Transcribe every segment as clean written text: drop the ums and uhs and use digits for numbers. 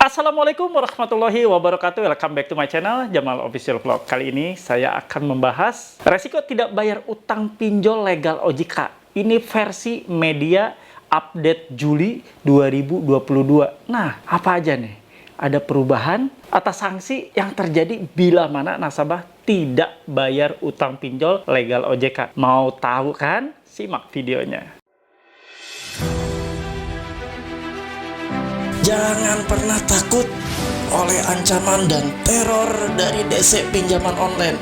Assalamualaikum warahmatullahi wabarakatuh. Welcome back to my channel, Jamal Official Vlog. Kali ini saya akan membahas resiko tidak bayar utang pinjol legal OJK. Ini versi media update Juli 2022. Nah, apa aja nih? Ada perubahan atas sanksi yang terjadi bila mana nasabah tidak bayar utang pinjol legal OJK. Mau tahu kan? Simak videonya. Jangan pernah takut oleh ancaman dan teror dari DC pinjaman online.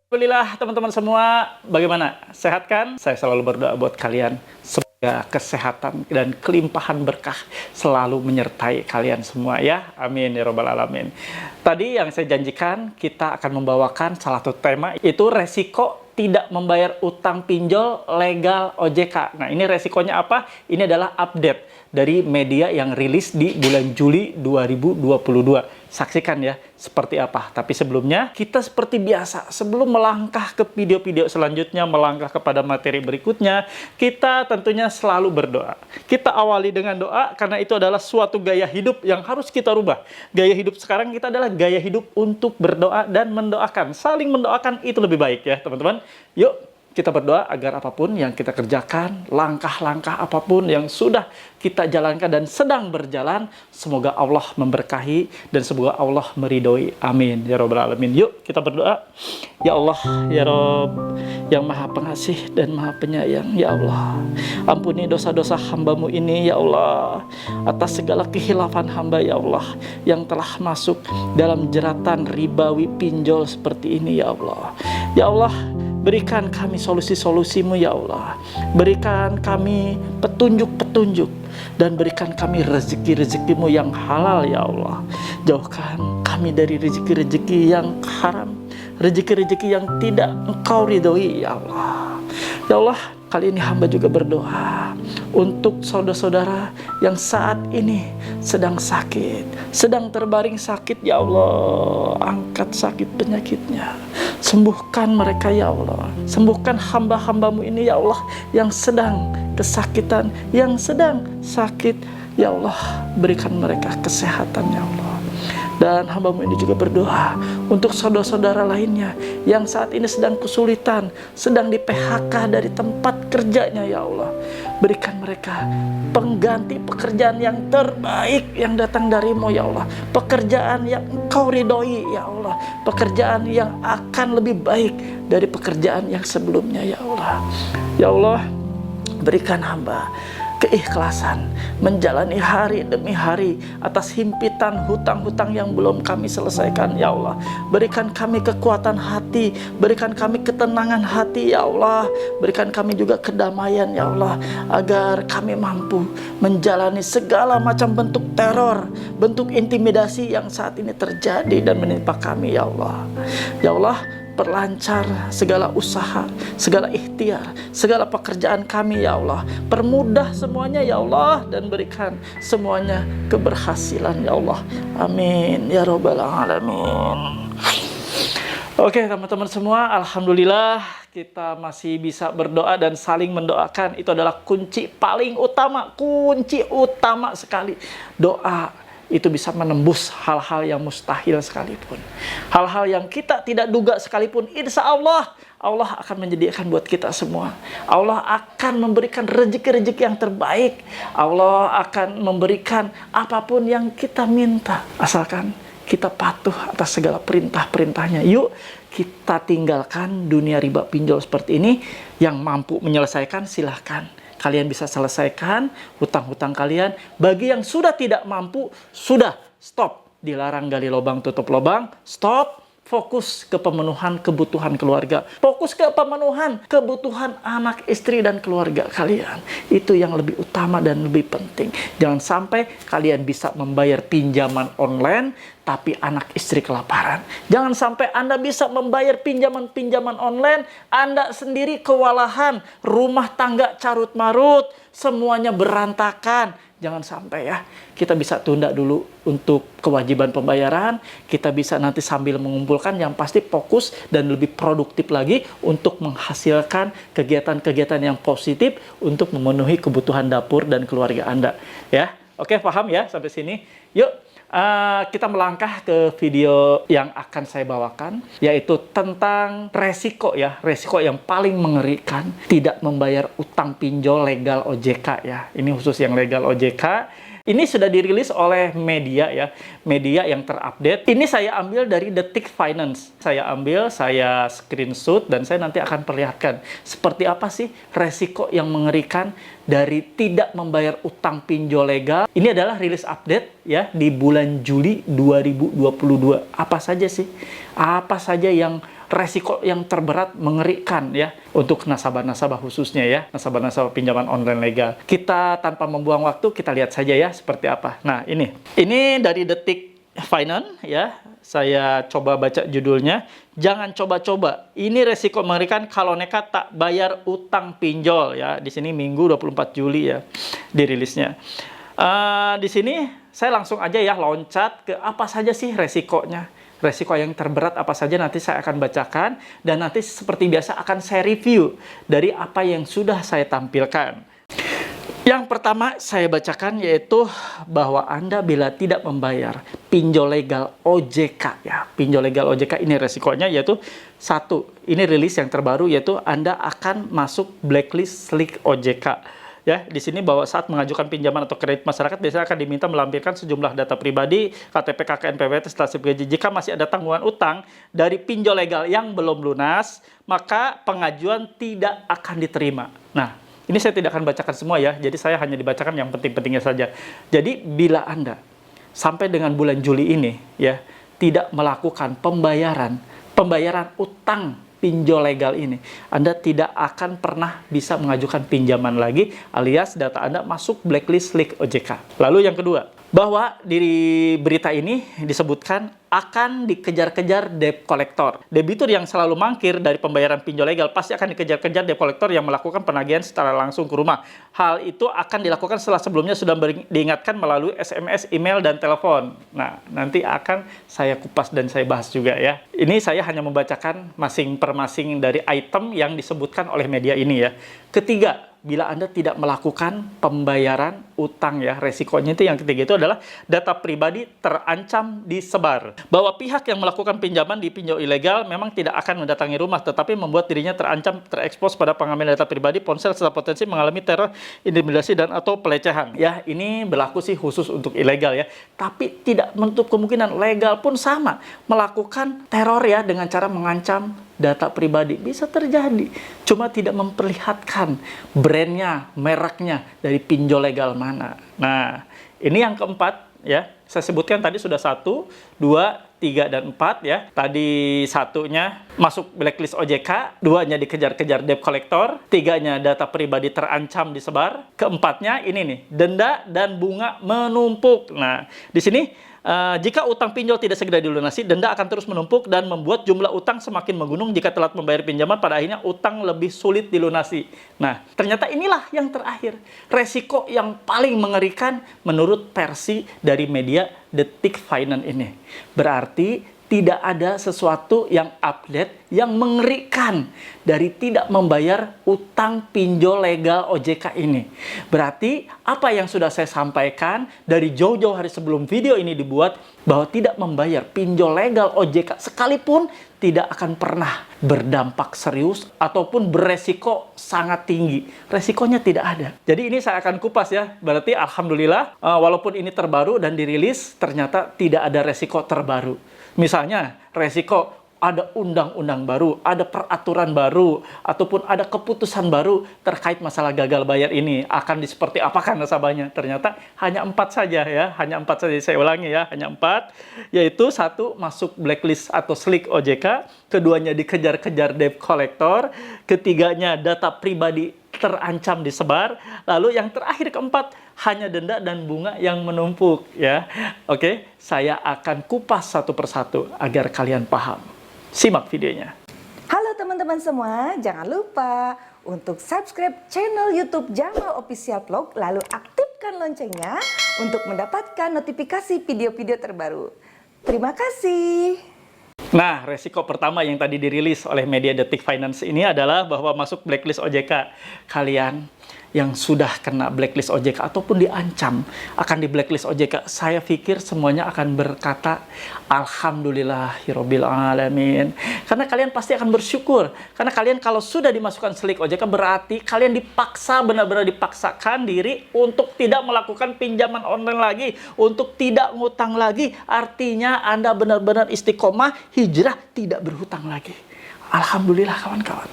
Alhamdulillah teman-teman semua, bagaimana? Sehat kan? Saya selalu berdoa buat kalian. Semoga kesehatan dan kelimpahan berkah selalu menyertai kalian semua ya. Amin ya robbal alamin. Tadi yang saya janjikan, kita akan membawakan salah satu tema, itu resiko tidak membayar utang pinjol legal OJK. Nah, ini resikonya apa? Ini adalah update dari media yang rilis di bulan Juli 2022. Saksikan ya, seperti apa. Tapi sebelumnya, kita seperti biasa, sebelum melangkah ke video-video selanjutnya, melangkah kepada materi berikutnya, kita tentunya selalu berdoa. Kita awali dengan doa, karena itu adalah suatu gaya hidup yang harus kita rubah. Gaya hidup sekarang kita adalah gaya hidup untuk berdoa dan mendoakan. Saling mendoakan itu lebih baik ya, teman-teman. Yuk, kita berdoa agar apapun yang kita kerjakan, langkah-langkah apapun yang sudah kita jalankan dan sedang berjalan, semoga Allah memberkahi dan semoga Allah meridhoi. Amin ya robbal alamin. Yuk kita berdoa. Ya Allah, ya Rob, yang maha pengasih dan maha penyayang, ya Allah, ampuni dosa-dosa hambamu ini ya Allah, atas segala kehilafan hamba ya Allah, yang telah masuk dalam jeratan ribawi pinjol seperti ini ya Allah. Ya Allah, berikan kami solusi-solusimu ya Allah. Berikan kami petunjuk-petunjuk. Dan berikan kami rezeki-rezekimu yang halal ya Allah. Jauhkan kami dari rezeki-rezeki yang haram. Rezeki-rezeki yang tidak Engkau ridhoi ya Allah. Ya Allah, kali ini hamba juga berdoa untuk saudara-saudara yang saat ini sedang sakit, sedang terbaring sakit ya Allah. Angkat sakit penyakitnya. Sembuhkan mereka ya Allah. Sembuhkan hamba-hambamu ini ya Allah, yang sedang kesakitan, yang sedang sakit ya Allah. Berikan mereka kesehatan ya Allah. Dan hambamu ini juga berdoa untuk saudara-saudara lainnya yang saat ini sedang kesulitan, sedang di PHK dari tempat kerjanya ya Allah. Berikan mereka pengganti pekerjaan yang terbaik yang datang darimu ya Allah. Pekerjaan yang Engkau ridhoi ya Allah. Pekerjaan yang akan lebih baik dari pekerjaan yang sebelumnya ya Allah. Ya Allah, berikan hamba keikhlasan menjalani hari demi hari atas himpitan hutang-hutang yang belum kami selesaikan ya Allah. Berikan kami kekuatan hati, berikan kami ketenangan hati ya Allah. Berikan kami juga kedamaian ya Allah, agar kami mampu menjalani segala macam bentuk teror, bentuk intimidasi yang saat ini terjadi dan menimpa kami ya Allah. Ya Allah, perlancar segala usaha, segala ikhtiar, segala pekerjaan kami ya Allah. Permudah semuanya ya Allah, dan berikan semuanya keberhasilan ya Allah. Amin ya robbal alamin. Oke teman-teman semua, alhamdulillah kita masih bisa berdoa dan saling mendoakan. Itu adalah kunci paling utama, kunci utama sekali. Doa itu bisa menembus hal-hal yang mustahil sekalipun. Hal-hal yang kita tidak duga sekalipun, insya Allah, Allah akan menyediakan buat kita semua. Allah akan memberikan rezeki-rezeki yang terbaik. Allah akan memberikan apapun yang kita minta, asalkan kita patuh atas segala perintah-perintahnya. Yuk kita tinggalkan dunia riba pinjol seperti ini. Yang mampu menyelesaikan silahkan. Kalian bisa selesaikan hutang-hutang kalian. Bagi yang sudah tidak mampu, sudah stop. Dilarang gali lubang tutup lubang, stop. fokus ke pemenuhan kebutuhan keluarga. Fokus ke pemenuhan kebutuhan anak, istri, dan keluarga kalian. Itu yang lebih utama dan lebih penting. Jangan sampai kalian bisa membayar pinjaman online, tapi anak istri kelaparan. Jangan sampai Anda bisa membayar pinjaman-pinjaman online, Anda sendiri kewalahan, rumah tangga carut-marut, semuanya berantakan. Jangan sampai ya, kita bisa tunda dulu untuk kewajiban pembayaran, kita bisa nanti sambil mengumpulkan, yang pasti fokus dan lebih produktif lagi untuk menghasilkan kegiatan-kegiatan yang positif untuk memenuhi kebutuhan dapur dan keluarga Anda. Ya, oke, paham ya sampai sini? Yuk, kita melangkah ke video yang akan saya bawakan, yaitu tentang resiko ya, resiko yang paling mengerikan tidak membayar utang pinjol legal OJK ya. Ini khusus yang legal OJK. Ini sudah dirilis oleh media ya, media yang terupdate. Ini saya ambil dari Detik Finance. Saya ambil, saya screenshot, dan saya nanti akan perlihatkan seperti apa sih resiko yang mengerikan dari tidak membayar utang pinjol legal. Ini adalah rilis update ya di bulan Juli 2022. Apa saja sih? Apa saja yang resiko yang terberat mengerikan ya untuk nasabah-nasabah khususnya ya, nasabah-nasabah pinjaman online legal. Kita tanpa membuang waktu, kita lihat saja ya seperti apa. Nah, ini dari Detik Finance ya. Saya coba baca judulnya. Jangan coba-coba. Ini resiko mengerikan kalau nekat tak bayar utang pinjol ya. Di sini Minggu 24 Juli ya dirilisnya. Di sini saya langsung aja ya loncat ke apa saja sih resikonya. Resiko yang terberat apa saja nanti saya akan bacakan, dan nanti seperti biasa akan saya review dari apa yang sudah saya tampilkan. Yang pertama saya bacakan yaitu bahwa Anda bila tidak membayar pinjol legal OJK ya. Pinjol legal OJK ini resikonya yaitu satu, ini rilis yang terbaru yaitu Anda akan masuk blacklist slick OJK. Ya, di sini bahwa saat mengajukan pinjaman atau kredit masyarakat biasanya akan diminta melampirkan sejumlah data pribadi, KTP, KKN, PPT, stasiun gaji. Jika masih ada tanggungan utang dari pinjol legal yang belum lunas, maka pengajuan tidak akan diterima. Nah, ini saya tidak akan bacakan semua ya, jadi saya hanya dibacakan yang penting-pentingnya saja. Jadi, bila Anda sampai dengan bulan Juli ini ya tidak melakukan pembayaran utang pinjol legal ini, Anda tidak akan pernah bisa mengajukan pinjaman lagi, alias data Anda masuk blacklist slick OJK. Lalu yang kedua, bahwa di berita ini disebutkan akan dikejar-kejar debt collector. Debitur yang selalu mangkir dari pembayaran pinjol legal pasti akan dikejar-kejar debt collector yang melakukan penagihan secara langsung ke rumah. Hal itu akan dilakukan setelah sebelumnya sudah diingatkan melalui SMS, email, dan telepon. Nah, nanti akan saya kupas dan saya bahas juga ya. Ini saya hanya membacakan masing per masing dari item yang disebutkan oleh media ini ya. Ketiga, bila Anda tidak melakukan pembayaran utang ya, resikonya itu yang ketiga itu adalah data pribadi terancam disebar. Bahwa pihak yang melakukan pinjaman di pinjol ilegal memang tidak akan mendatangi rumah, tetapi membuat dirinya terancam terekspos pada pengambilan data pribadi, ponsel, serta potensi mengalami teror, intimidasi, dan atau pelecehan. Ya, ini berlaku sih khusus untuk ilegal ya, tapi tidak menutup kemungkinan legal pun sama melakukan teror ya dengan cara mengancam data pribadi. Bisa terjadi, cuma tidak memperlihatkan brandnya, mereknya dari pinjol legal mana. Nah, ini yang keempat ya. Saya sebutkan tadi sudah 1, 2, 3, dan 4 ya. Tadi satunya masuk blacklist OJK, duanya dikejar-kejar debt collector, tiganya data pribadi terancam disebar, keempatnya ini nih, denda dan bunga menumpuk. Nah, di sini jika utang pinjol tidak segera dilunasi, denda akan terus menumpuk dan membuat jumlah utang semakin menggunung. Jika telat membayar pinjaman, pada akhirnya utang lebih sulit dilunasi. Nah, ternyata inilah yang terakhir. Resiko yang paling mengerikan menurut versi dari media Detik Finance ini. Berarti tidak ada sesuatu yang update yang mengerikan dari tidak membayar utang pinjol legal OJK ini. Berarti apa yang sudah saya sampaikan dari jauh-jauh hari sebelum video ini dibuat, bahwa tidak membayar pinjol legal OJK sekalipun tidak akan pernah berdampak serius ataupun beresiko sangat tinggi. Resikonya tidak ada. Jadi ini saya akan kupas ya. Berarti alhamdulillah walaupun ini terbaru dan dirilis, ternyata tidak ada resiko terbaru. Misalnya resiko ada undang-undang baru, ada peraturan baru, ataupun ada keputusan baru terkait masalah gagal bayar ini. Akan seperti apakah nasabahnya? Ternyata hanya 4 saja ya, hanya 4 saja. Saya ulangi ya, hanya 4. Yaitu 1, masuk blacklist atau SLIK OJK. Keduanya dikejar-kejar debt collector. Ketiganya data pribadi terancam disebar. Lalu yang terakhir keempat, hanya denda dan bunga yang menumpuk ya. Oke, saya akan kupas satu persatu agar kalian paham. Simak videonya. Halo teman-teman semua, jangan lupa untuk subscribe channel YouTube Jamal Official Vlog, lalu aktifkan loncengnya untuk mendapatkan notifikasi video-video terbaru. Terima kasih. Nah, resiko pertama yang tadi dirilis oleh media Detik Finance ini adalah bahwa masuk blacklist OJK. Kalian yang sudah kena blacklist OJK ataupun diancam akan di blacklist OJK, saya pikir semuanya akan berkata Alhamdulillahirabbil alamin. Karena kalian pasti akan bersyukur. Karena kalian kalau sudah dimasukkan SLIK OJK berarti kalian dipaksa, benar-benar dipaksakan diri untuk tidak melakukan pinjaman online lagi, untuk tidak ngutang lagi. Artinya Anda benar-benar istiqomah, hijrah, tidak berhutang lagi. Alhamdulillah kawan-kawan.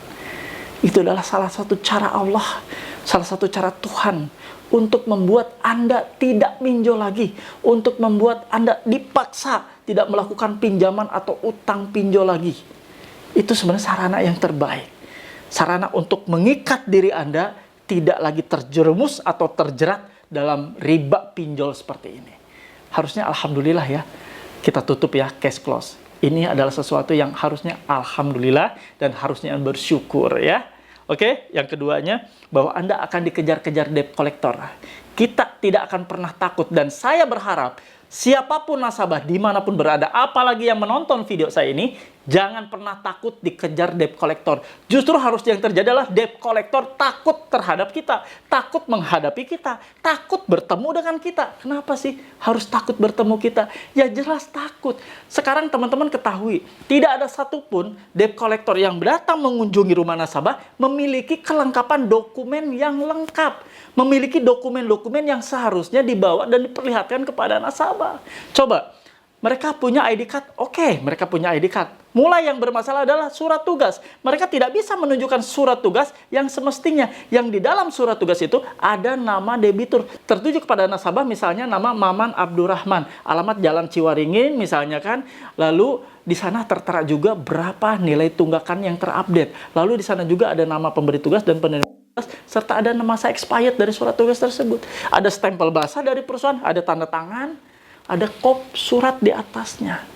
Itu adalah salah satu cara Allah, salah satu cara Tuhan untuk membuat Anda tidak minjol lagi, untuk membuat Anda dipaksa tidak melakukan pinjaman atau utang pinjol lagi. Itu sebenarnya sarana yang terbaik. Sarana untuk mengikat diri Anda tidak lagi terjerumus atau terjerat dalam riba pinjol seperti ini. Harusnya alhamdulillah ya, kita tutup ya, cash close. Ini adalah sesuatu yang harusnya alhamdulillah dan harusnya bersyukur ya. Oke, yang keduanya bahwa Anda akan dikejar-kejar debt collector. Kita tidak akan pernah takut dan saya berharap siapapun nasabah dimanapun berada, apalagi yang menonton video saya ini, jangan pernah takut dikejar debt collector. Justru harus yang terjadi adalah debt collector takut terhadap kita, takut menghadapi kita, takut bertemu dengan kita. Kenapa sih harus takut bertemu kita? Ya jelas takut. Sekarang teman-teman ketahui, tidak ada satupun debt collector yang datang mengunjungi rumah nasabah memiliki kelengkapan dokumen yang lengkap, memiliki dokumen-dokumen yang seharusnya dibawa dan diperlihatkan kepada nasabah. Coba, mereka punya ID card, oke, mereka punya ID card. Mulai yang bermasalah adalah surat tugas. Mereka tidak bisa menunjukkan surat tugas yang semestinya. Yang di dalam surat tugas itu ada nama debitur. Tertuju kepada nasabah misalnya nama Maman Abdurrahman. Alamat Jalan Ciwaringin misalnya kan. Lalu di sana tertera juga berapa nilai tunggakan yang terupdate. Lalu di sana juga ada nama pemberi tugas dan penerima tugas. Serta ada masa expired dari surat tugas tersebut. Ada stempel basah dari perusahaan, ada tanda tangan, ada kop surat di atasnya.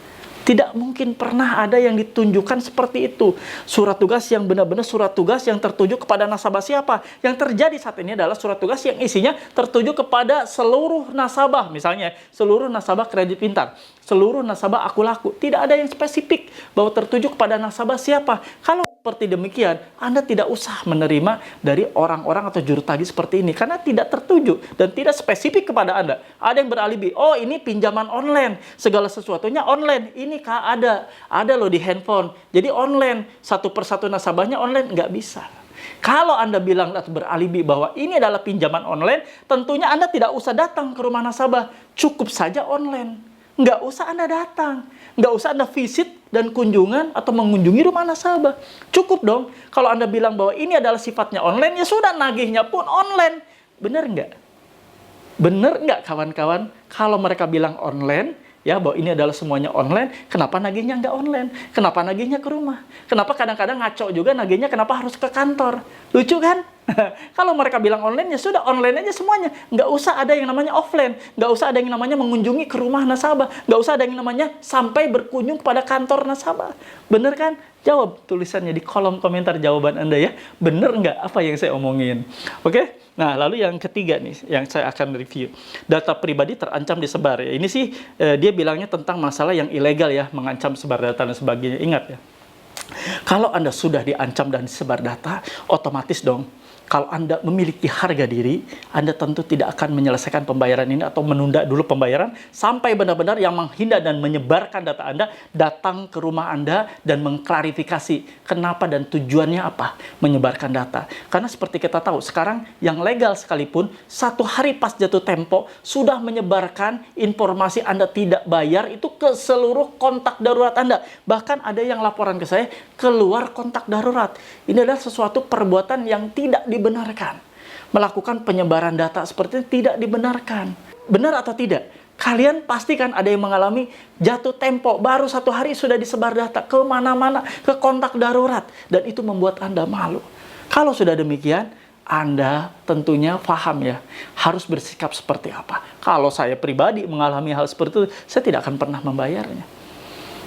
Tidak mungkin pernah ada yang ditunjukkan seperti itu. Surat tugas yang benar-benar surat tugas yang tertuju kepada nasabah siapa? Yang terjadi saat ini adalah surat tugas yang isinya tertuju kepada seluruh nasabah. Misalnya, seluruh nasabah kredit pintar, seluruh nasabah aku laku. Tidak ada yang spesifik bahwa tertuju kepada nasabah siapa. Kalau seperti demikian, Anda tidak usah menerima dari orang-orang atau juru tagih seperti ini. Karena tidak tertuju dan tidak spesifik kepada Anda. Ada yang beralibi, oh ini pinjaman online, segala sesuatunya online. Ini kah ada loh di handphone. Jadi online, satu persatu nasabahnya online, nggak bisa. Kalau Anda bilang atau beralibi bahwa ini adalah pinjaman online, tentunya Anda tidak usah datang ke rumah nasabah. Cukup saja online. Nggak usah Anda datang. Nggak usah Anda visit dan kunjungan atau mengunjungi rumah nasabah. Cukup dong. Kalau Anda bilang bahwa ini adalah sifatnya online, ya sudah nagihnya pun online. Benar nggak? Benar nggak kawan-kawan? Kalau mereka bilang online, ya bahwa ini adalah semuanya online, kenapa nagihnya nggak online? Kenapa nagihnya ke rumah? Kenapa kadang-kadang ngaco juga nagihnya kenapa harus ke kantor? Lucu kan? Kalau mereka bilang online, ya sudah online aja semuanya. Nggak usah ada yang namanya offline. Nggak usah ada yang namanya mengunjungi ke rumah nasabah. Nggak usah ada yang namanya sampai berkunjung kepada kantor nasabah. Bener kan? Jawab tulisannya di kolom komentar jawaban Anda ya. Bener nggak apa yang saya omongin? Oke? Nah, lalu yang ketiga nih, yang saya akan review. Data pribadi terancam disebar. Ya, ini sih dia bilangnya tentang masalah yang ilegal ya, mengancam sebar data dan sebagainya. Ingat ya, kalau Anda sudah diancam dan disebar data, otomatis dong, Kalau Anda memiliki harga diri, Anda tentu tidak akan menyelesaikan pembayaran ini atau menunda dulu pembayaran sampai benar-benar yang menghina dan menyebarkan data Anda datang ke rumah Anda dan mengklarifikasi kenapa dan tujuannya apa menyebarkan data. Karena seperti kita tahu, sekarang yang legal sekalipun, 1 hari pas jatuh tempo sudah menyebarkan informasi Anda tidak bayar itu ke seluruh kontak darurat Anda. Bahkan ada yang laporan ke saya, keluar kontak darurat. Ini adalah sesuatu perbuatan yang tidak dibenarkan. Melakukan penyebaran data seperti itu tidak dibenarkan. Benar atau tidak? Kalian pasti kan ada yang mengalami jatuh tempo, baru 1 hari sudah disebar data ke mana-mana, ke kontak darurat. Dan itu membuat Anda malu. Kalau sudah demikian, Anda tentunya paham ya, harus bersikap seperti apa. Kalau saya pribadi mengalami hal seperti itu, saya tidak akan pernah membayarnya.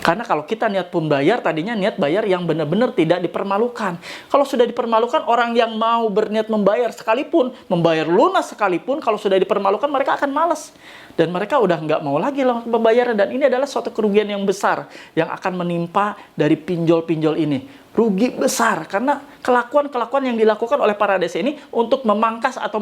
Karena kalau kita niat pembayar, tadinya niat bayar yang benar-benar tidak dipermalukan. Kalau sudah dipermalukan, orang yang mau berniat membayar sekalipun, membayar lunas sekalipun, kalau sudah dipermalukan, mereka akan malas. Dan mereka udah nggak mau lagi lakukan pembayaran. Dan ini adalah suatu kerugian yang besar yang akan menimpa dari pinjol-pinjol ini. Rugi besar karena kelakuan-kelakuan yang dilakukan oleh para DC ini untuk memangkas atau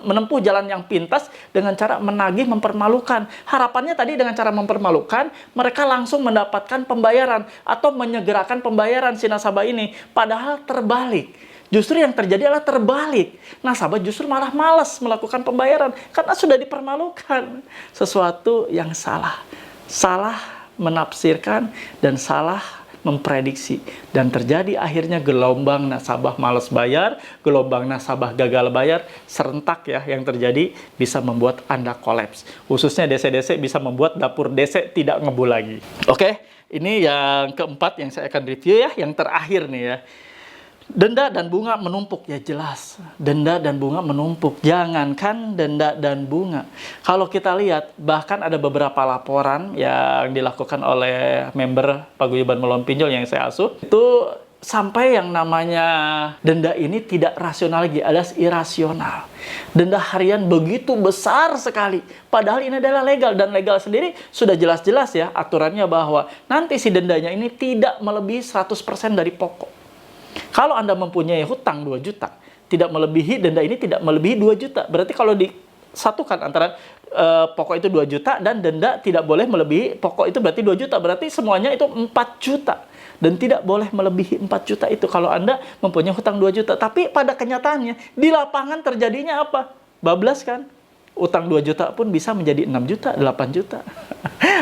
menempuh jalan yang pintas dengan cara menagih, mempermalukan. Harapannya tadi dengan cara mempermalukan, mereka langsung mendapatkan pembayaran atau menyegerakan pembayaran si nasabah ini. Padahal terbalik. Justru yang terjadi adalah terbalik. Nasabah justru malah malas melakukan pembayaran karena sudah dipermalukan. Sesuatu yang salah. Salah menafsirkan dan salah memprediksi, dan terjadi akhirnya gelombang nasabah malas bayar, gelombang nasabah gagal bayar serentak ya, yang terjadi bisa membuat Anda kolaps. Khususnya DC-DC bisa membuat dapur DC tidak ngebul lagi. Oke, ini yang keempat yang saya akan review ya, yang terakhir nih ya. Denda dan bunga menumpuk, ya jelas. Denda dan bunga menumpuk. Jangankan denda dan bunga. Kalau kita lihat, bahkan ada beberapa laporan yang dilakukan oleh member Paguyuban Melawan Pinjol yang saya asuh, itu sampai yang namanya denda ini tidak rasional lagi, alias irasional. Denda harian begitu besar sekali. Padahal ini adalah legal, dan legal sendiri sudah jelas-jelas ya aturannya bahwa nanti si dendanya ini tidak melebihi 100% dari pokok. Kalau Anda mempunyai hutang 2 juta, tidak melebihi, denda ini tidak melebihi 2 juta. Berarti kalau disatukan antara pokok itu 2 juta dan denda tidak boleh melebihi pokok itu berarti 2 juta. Berarti semuanya itu 4 juta. Dan tidak boleh melebihi 4 juta itu kalau Anda mempunyai hutang 2 juta. Tapi pada kenyataannya, di lapangan terjadinya apa? Bablas kan? Utang 2 juta pun bisa menjadi 6 juta, 8 juta.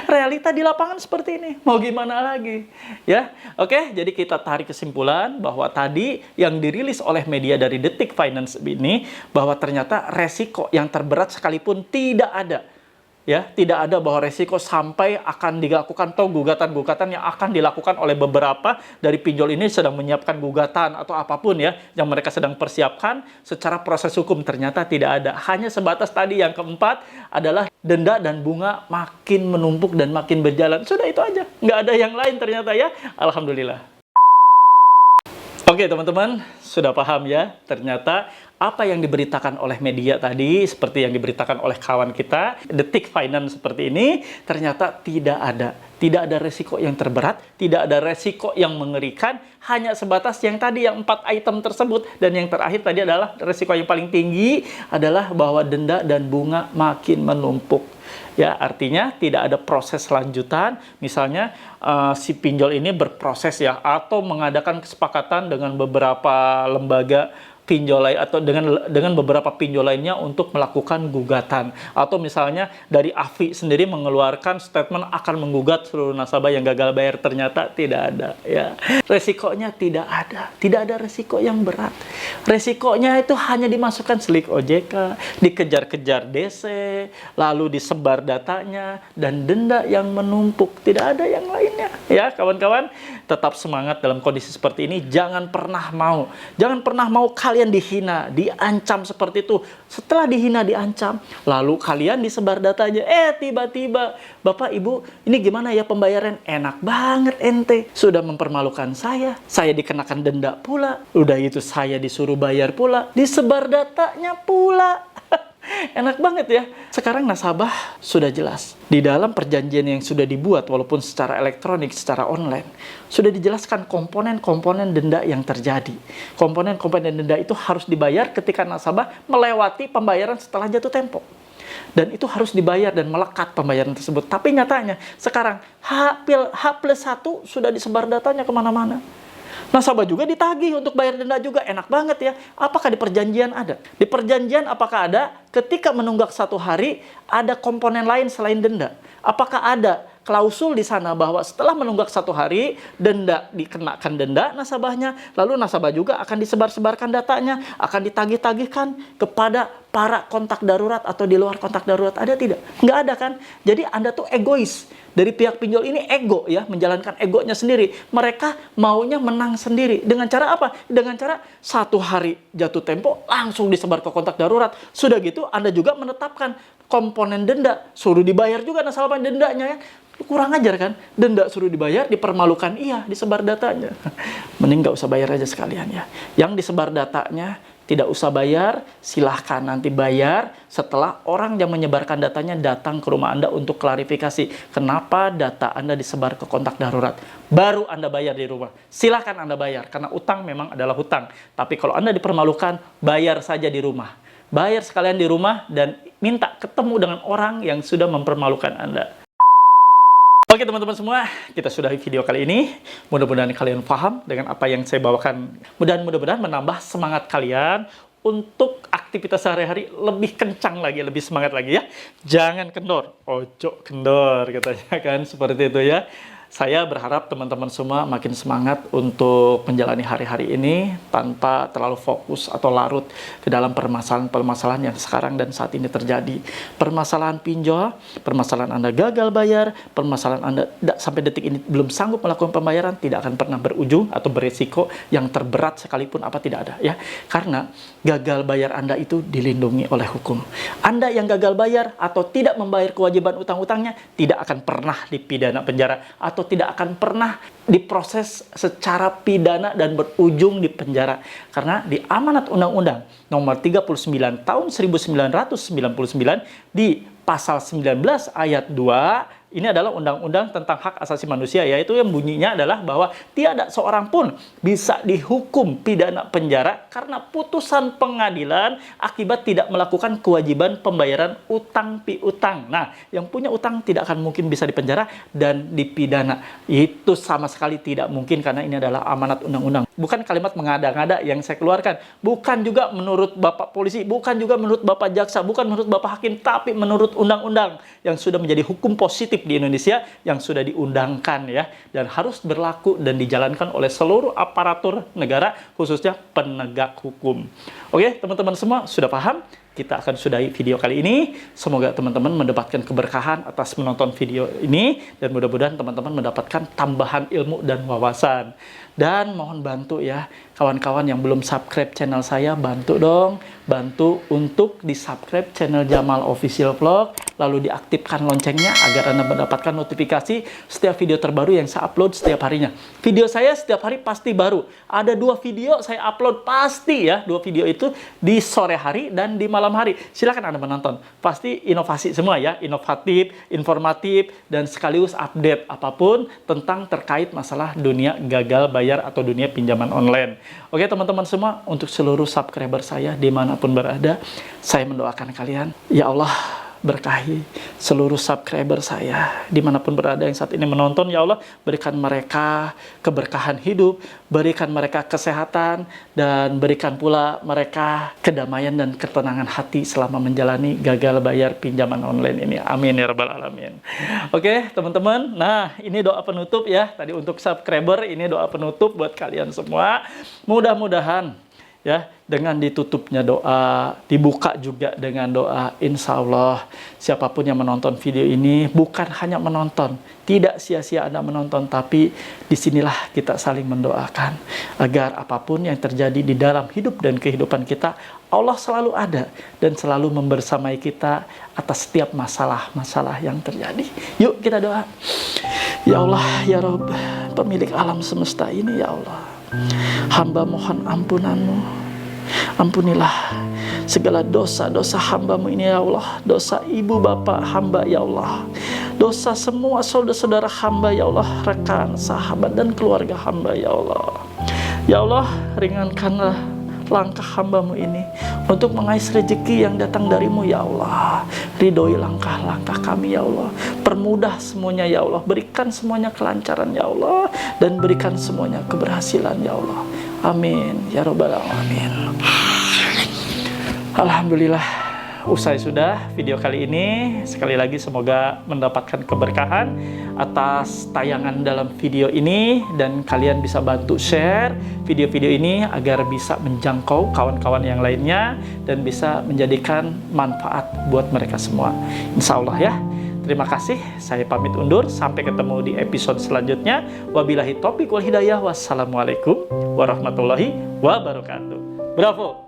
Realita di lapangan seperti ini. Mau gimana lagi? Ya, oke. Jadi kita tarik kesimpulan bahwa tadi yang dirilis oleh media dari Detik Finance ini, bahwa ternyata resiko yang terberat sekalipun tidak ada. Ya, tidak ada bahwa resiko sampai akan dilakukan atau gugatan-gugatan yang akan dilakukan oleh beberapa dari pinjol ini sedang menyiapkan gugatan atau apapun ya yang mereka sedang persiapkan secara proses hukum. Ternyata tidak ada. Hanya sebatas tadi yang keempat adalah denda dan bunga makin menumpuk dan makin berjalan. Sudah itu aja. Nggak ada yang lain ternyata ya. Alhamdulillah. Oke teman-teman, sudah paham ya? Ternyata apa yang diberitakan oleh media tadi, seperti yang diberitakan oleh kawan kita, Detik Finance seperti ini, ternyata tidak ada. Tidak ada resiko yang terberat, tidak ada resiko yang mengerikan, hanya sebatas yang tadi, yang 4 item tersebut. Dan yang terakhir tadi adalah resiko yang paling tinggi adalah bahwa denda dan bunga makin menumpuk. Ya, artinya tidak ada proses lanjutan, misalnya si pinjol ini berproses ya, atau mengadakan kesepakatan dengan beberapa lembaga pinjol lain atau dengan beberapa pinjol lainnya untuk melakukan gugatan, atau misalnya dari AFI sendiri mengeluarkan statement akan menggugat seluruh nasabah yang gagal bayar. Ternyata tidak ada ya. Resikonya tidak ada resiko yang berat. Resikonya itu hanya dimasukkan slik OJK, dikejar-kejar DC, lalu disebar datanya, dan denda yang menumpuk. Tidak ada yang lainnya ya kawan-kawan. Tetap semangat dalam kondisi seperti ini. Jangan pernah mau kalian dihina, diancam seperti itu. Setelah dihina, diancam, lalu kalian disebar datanya. Tiba-tiba, Bapak Ibu, ini gimana ya pembayaran? Enak banget ente. Sudah mempermalukan saya dikenakan denda pula. Udah itu saya disuruh bayar pula, disebar datanya pula. Enak banget ya. Sekarang nasabah sudah jelas. Di dalam perjanjian yang sudah dibuat, walaupun secara elektronik, secara online, sudah dijelaskan komponen-komponen denda yang terjadi. Komponen-komponen denda itu harus dibayar ketika nasabah melewati pembayaran setelah jatuh tempo. Dan itu harus dibayar dan melekat pembayaran tersebut. Tapi nyatanya, sekarang H+1 sudah disebar datanya kemana-mana. Nasabah juga ditagih untuk bayar denda juga. Enak banget ya. Apakah di perjanjian ada? Di perjanjian apakah ada ketika menunggak 1 hari ada komponen lain selain denda? Apakah ada klausul di sana bahwa setelah menunggak 1 hari denda dikenakan denda nasabahnya, lalu nasabah juga akan disebar-sebarkan datanya, akan ditagih-tagihkan kepada para kontak darurat atau di luar kontak darurat? Ada tidak? Nggak ada kan? Jadi Anda tuh egois. Dari pihak pinjol ini ego ya, menjalankan egonya sendiri. Mereka maunya menang sendiri. Dengan cara apa? Dengan cara 1 hari jatuh tempo langsung disebar ke kontak darurat. Sudah gitu Anda juga menetapkan komponen denda. Suruh dibayar juga nasabah dendanya ya. Kurang ajar kan? Denda suruh dibayar, dipermalukan. Iya, disebar datanya. Mending nggak usah bayar aja sekalian ya. Yang disebar datanya tidak usah bayar, silahkan nanti bayar setelah orang yang menyebarkan datanya datang ke rumah Anda untuk klarifikasi kenapa data Anda disebar ke kontak darurat. Baru Anda bayar di rumah. Silahkan Anda bayar, karena utang memang adalah hutang. Tapi kalau Anda dipermalukan, bayar saja di rumah. Bayar sekalian di rumah dan minta ketemu dengan orang yang sudah mempermalukan Anda. Oke teman-teman semua, kita sudahi video kali ini. Mudah-mudahan kalian paham dengan apa yang saya bawakan. Mudah-mudahan menambah semangat kalian untuk aktivitas sehari-hari lebih kencang lagi, lebih semangat lagi ya. Jangan kendor, ojo kendor katanya kan, seperti itu ya. Saya berharap teman-teman semua makin semangat untuk menjalani hari-hari ini tanpa terlalu fokus atau larut ke dalam permasalahan-permasalahan yang sekarang dan saat ini terjadi. Permasalahan pinjol, permasalahan Anda gagal bayar, permasalahan Anda sampai detik ini belum sanggup melakukan pembayaran, tidak akan pernah berujung atau beresiko yang terberat sekalipun apa tidak ada ya. Karena gagal bayar Anda itu dilindungi oleh hukum. Anda yang gagal bayar atau tidak membayar kewajiban utang-utangnya tidak akan pernah dipidana penjara atau tidak akan pernah diproses secara pidana dan berujung di penjara. Karena di amanat undang-undang nomor 39 tahun 1999 di pasal 19 ayat 2, ini adalah undang-undang tentang hak asasi manusia, yaitu yang bunyinya adalah bahwa tiada seorang pun bisa dihukum pidana penjara karena putusan pengadilan akibat tidak melakukan kewajiban pembayaran utang piutang. Nah, yang punya utang tidak akan mungkin bisa dipenjara dan dipidana. Itu sama sekali tidak mungkin karena ini adalah amanat undang-undang. Bukan kalimat mengada-ngada yang saya keluarkan. Bukan juga menurut Bapak polisi, bukan juga menurut Bapak jaksa, bukan menurut Bapak hakim, tapi menurut undang-undang yang sudah menjadi hukum positif di Indonesia yang sudah diundangkan ya, dan harus berlaku dan dijalankan oleh seluruh aparatur negara, khususnya penegak hukum. Oke, teman-teman semua sudah paham? Kita akan sudahi video kali ini. Semoga teman-teman mendapatkan keberkahan atas menonton video ini dan mudah-mudahan teman-teman mendapatkan tambahan ilmu dan wawasan. Dan mohon bantu ya, kawan-kawan yang belum subscribe channel saya, bantu dong, bantu untuk di-subscribe channel Jamal Official Vlog, lalu diaktifkan loncengnya agar Anda mendapatkan notifikasi setiap video terbaru yang saya upload setiap harinya. Video saya setiap hari pasti baru. Ada 2 video saya upload pasti ya, 2 video itu di sore hari dan di malam hari. Silakan Anda menonton. Pasti inovasi semua ya, inovatif, informatif, dan sekaligus update apapun tentang terkait masalah dunia gagal bayar atau dunia pinjaman online. Oke teman-teman semua, untuk seluruh subscriber saya dimanapun berada, saya mendoakan kalian, ya Allah berkahi seluruh subscriber saya dimanapun berada yang saat ini menonton. Ya Allah, berikan mereka keberkahan hidup, berikan mereka kesehatan, dan berikan pula mereka kedamaian dan ketenangan hati selama menjalani gagal bayar pinjaman online ini. Amin ya rabbal alamin. Oke teman-teman, nah ini doa penutup ya, tadi untuk subscriber, ini doa penutup buat kalian semua. Mudah-mudahan ya, dengan ditutupnya doa, dibuka juga dengan doa, insya Allah siapapun yang menonton video ini bukan hanya menonton, tidak sia-sia Anda menonton, tapi disinilah kita saling mendoakan agar apapun yang terjadi di dalam hidup dan kehidupan kita, Allah selalu ada dan selalu membersamai kita atas setiap masalah-masalah yang terjadi. Yuk kita doa. Ya Allah, ya Rabb, pemilik alam semesta ini, ya Allah, hamba mohon ampunan-Mu. Ampunilah segala dosa-dosa hamba-Mu ini ya Allah, dosa ibu bapak hamba ya Allah, dosa semua saudara-saudara hamba ya Allah, rekan, sahabat dan keluarga hamba ya Allah. Ya Allah, ringankanlah langkah hamba-Mu ini untuk mengais rezeki yang datang dari-Mu ya Allah. Ridhoi langkah-langkah kami ya Allah, permudah semuanya ya Allah, berikan semuanya kelancaran ya Allah, dan berikan semuanya keberhasilan ya Allah. Amin ya rabbal alamin. Alhamdulillah, usai sudah video kali ini. Sekali lagi semoga mendapatkan keberkahan atas tayangan dalam video ini, dan kalian bisa bantu share video-video ini agar bisa menjangkau kawan-kawan yang lainnya dan bisa menjadikan manfaat buat mereka semua, insya Allah ya. Terima kasih, saya pamit undur, sampai ketemu di episode selanjutnya. Wabillahi taufiq wal hidayah, wassalamualaikum warahmatullahi wabarakatuh. Bravo.